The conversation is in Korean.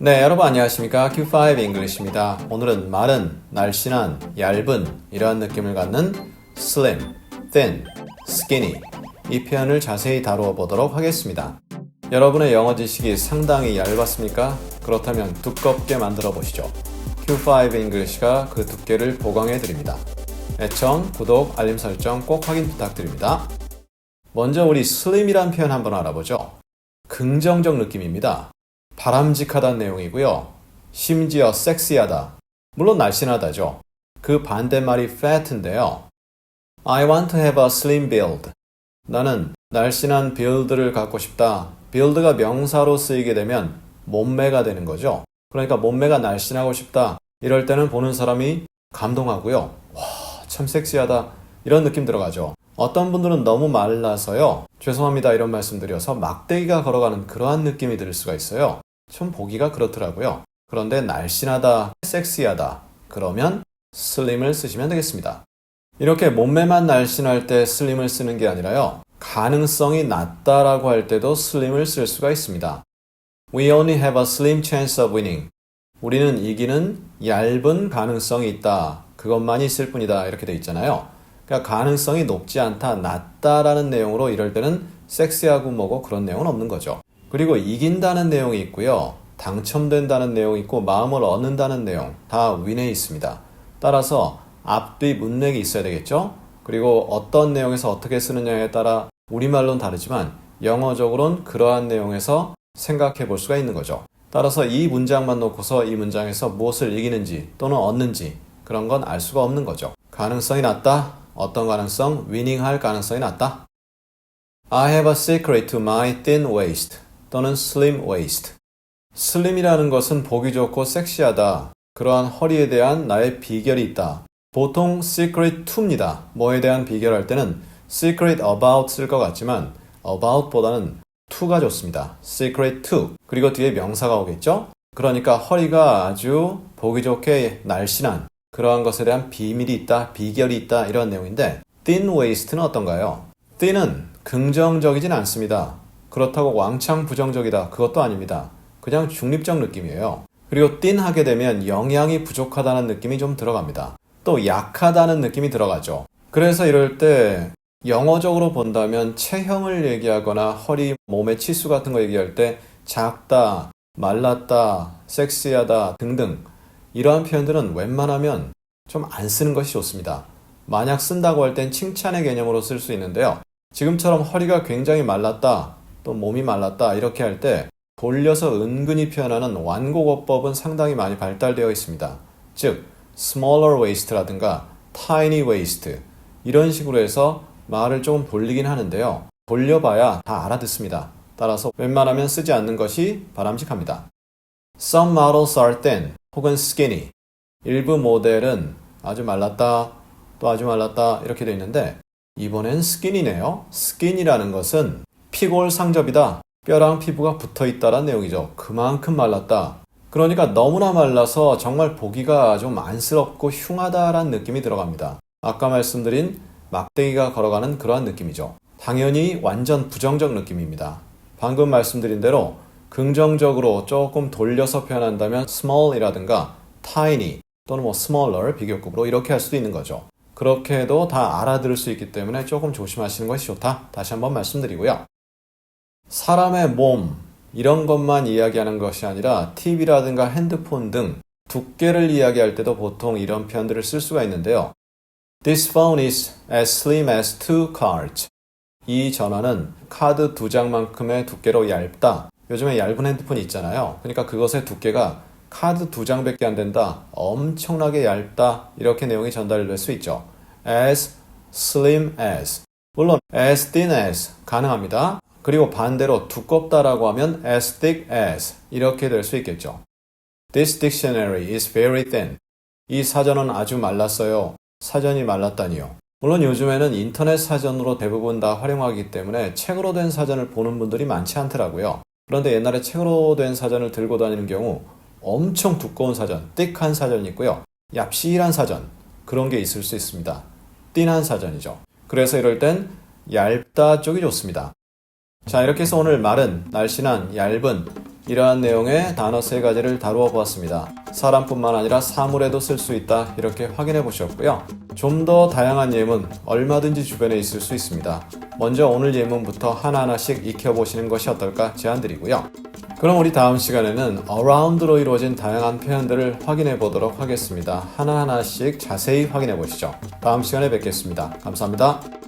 네, 여러분 안녕하십니까? Q5 English입니다. 오늘은 마른, 날씬한, 얇은 이러한 느낌을 갖는 slim, thin, skinny 이 표현을 자세히 다루어 보도록 하겠습니다. 여러분의 영어 지식이 상당히 얇았습니까? 그렇다면 두껍게 만들어 보시죠. Q5 English가 그 두께를 보강해 드립니다. 애청, 구독, 알림 설정 꼭 확인 부탁드립니다. 먼저 우리 slim이란 표현 한번 알아보죠. 긍정적 느낌입니다. 바람직하다는 내용이고요. 심지어 섹시하다. 물론 날씬하다죠. 그 반대말이 fat인데요. I want to have a slim build. 나는 날씬한 build를 갖고 싶다. build가 명사로 쓰이게 되면 몸매가 되는 거죠. 그러니까 몸매가 날씬하고 싶다. 이럴 때는 보는 사람이 감동하고요. 와, 참 섹시하다. 이런 느낌 들어가죠. 어떤 분들은 너무 말라서요. 죄송합니다 이런 말씀드려서 막대기가 걸어가는 그러한 느낌이 들 수가 있어요. 좀 보기가 그렇더라고요. 그런데 날씬하다, 섹시하다 그러면 slim을 쓰시면 되겠습니다. 이렇게 몸매만 날씬할 때 slim을 쓰는 게 아니라요. 가능성이 낮다라고 할 때도 slim을 쓸 수가 있습니다. We only have a slim chance of winning. 우리는 이기는 얇은 가능성이 있다. 그것만 있을 뿐이다. 이렇게 돼 있잖아요. 그러니까 가능성이 높지 않다, 낮다라는 내용으로 이럴 때는 섹시하고 뭐고 그런 내용은 없는 거죠. 그리고 이긴다는 내용이 있고요. 당첨된다는 내용이 있고 마음을 얻는다는 내용 다 윈에 있습니다. 따라서 앞뒤 문맥이 있어야 되겠죠. 그리고 어떤 내용에서 어떻게 쓰느냐에 따라 우리말로는 다르지만 영어적으로는 그러한 내용에서 생각해 볼 수가 있는 거죠. 따라서 이 문장만 놓고서 이 문장에서 무엇을 이기는지 또는 얻는지 그런 건 알 수가 없는 거죠. 가능성이 낮다. 어떤 가능성? 위닝할 가능성이 낮다. I have a secret to my thin waist 또는 slim waist. slim이라는 것은 보기 좋고 섹시하다. 그러한 허리에 대한 나의 비결이 있다. 보통 secret to입니다. 뭐에 대한 비결할 때는 secret about 쓸 것 같지만 about보다는 to가 좋습니다. secret to. 그리고 뒤에 명사가 오겠죠? 그러니까 허리가 아주 보기 좋게 날씬한 그러한 것에 대한 비밀이 있다, 비결이 있다 이런 내용인데 thin waist는 어떤가요? thin은 긍정적이진 않습니다. 그렇다고 왕창 부정적이다 그것도 아닙니다. 그냥 중립적 느낌이에요. 그리고 thin 하게 되면 영양이 부족하다는 느낌이 좀 들어갑니다. 또 약하다는 느낌이 들어가죠. 그래서 이럴 때 영어적으로 본다면 체형을 얘기하거나 허리, 몸의 치수 같은 거 얘기할 때 작다, 말랐다, 섹시하다 등등 이러한 표현들은 웬만하면 좀 안 쓰는 것이 좋습니다. 만약 쓴다고 할 땐 칭찬의 개념으로 쓸 수 있는데요. 지금처럼 허리가 굉장히 말랐다, 또 몸이 말랐다 이렇게 할 때 돌려서 은근히 표현하는 완곡어법은 상당히 많이 발달되어 있습니다. 즉, smaller waist라든가 tiny waist 이런 식으로 해서 말을 조금 돌리긴 하는데요. 돌려봐야 다 알아듣습니다. 따라서 웬만하면 쓰지 않는 것이 바람직합니다. Some models are thin 혹은 skinny. 일부 모델은 아주 말랐다, 또 아주 말랐다 이렇게 되어 있는데 이번엔 skinny네요. skinny라는 것은 피골상접이다. 뼈랑 피부가 붙어있다라는 내용이죠. 그만큼 말랐다. 그러니까 너무나 말라서 정말 보기가 좀 안쓰럽고 흉하다라는 느낌이 들어갑니다. 아까 말씀드린 막대기가 걸어가는 그러한 느낌이죠. 당연히 완전 부정적 느낌입니다. 방금 말씀드린 대로 긍정적으로 조금 돌려서 표현한다면 small이라든가 tiny 또는 smaller 비교급으로 이렇게 할 수도 있는 거죠. 그렇게 해도 다 알아들을 수 있기 때문에 조금 조심하시는 것이 좋다. 다시 한번 말씀드리고요. 사람의 몸 이런 것만 이야기하는 것이 아니라 TV라든가 핸드폰 등 두께를 이야기할 때도 보통 이런 표현들을 쓸 수가 있는데요. This phone is as slim as 2 cards. 이 전화는 카드 2장만큼의 두께로 얇다. 요즘에 얇은 핸드폰이 있잖아요. 그러니까 그것의 두께가 카드 2장밖에 안 된다. 엄청나게 얇다. 이렇게 내용이 전달될 수 있죠. As slim as. 물론 as thin as 가능합니다. 그리고 반대로 두껍다라고 하면 as thick as 이렇게 될 수 있겠죠. This dictionary is very thin. 이 사전은 아주 말랐어요. 사전이 말랐다니요. 물론 요즘에는 인터넷 사전으로 대부분 다 활용하기 때문에 책으로 된 사전을 보는 분들이 많지 않더라고요. 그런데 옛날에 책으로 된 사전을 들고 다니는 경우 엄청 두꺼운 사전, thick한 사전이 있고요. 얍실한 사전, 그런 게 있을 수 있습니다. thin한 사전이죠. 그래서 이럴 땐 얇다 쪽이 좋습니다. 자, 이렇게 해서 오늘 마른, 날씬한, 얇은 이러한 내용의 단어 3가지를 다루어 보았습니다. 사람뿐만 아니라 사물에도 쓸 수 있다 이렇게 확인해 보셨고요. 좀 더 다양한 예문 얼마든지 주변에 있을 수 있습니다. 먼저 오늘 예문부터 하나하나씩 익혀보시는 것이 어떨까 제안드리고요. 그럼 우리 다음 시간에는 around로 이루어진 다양한 표현들을 확인해 보도록 하겠습니다. 하나하나씩 자세히 확인해 보시죠. 다음 시간에 뵙겠습니다. 감사합니다.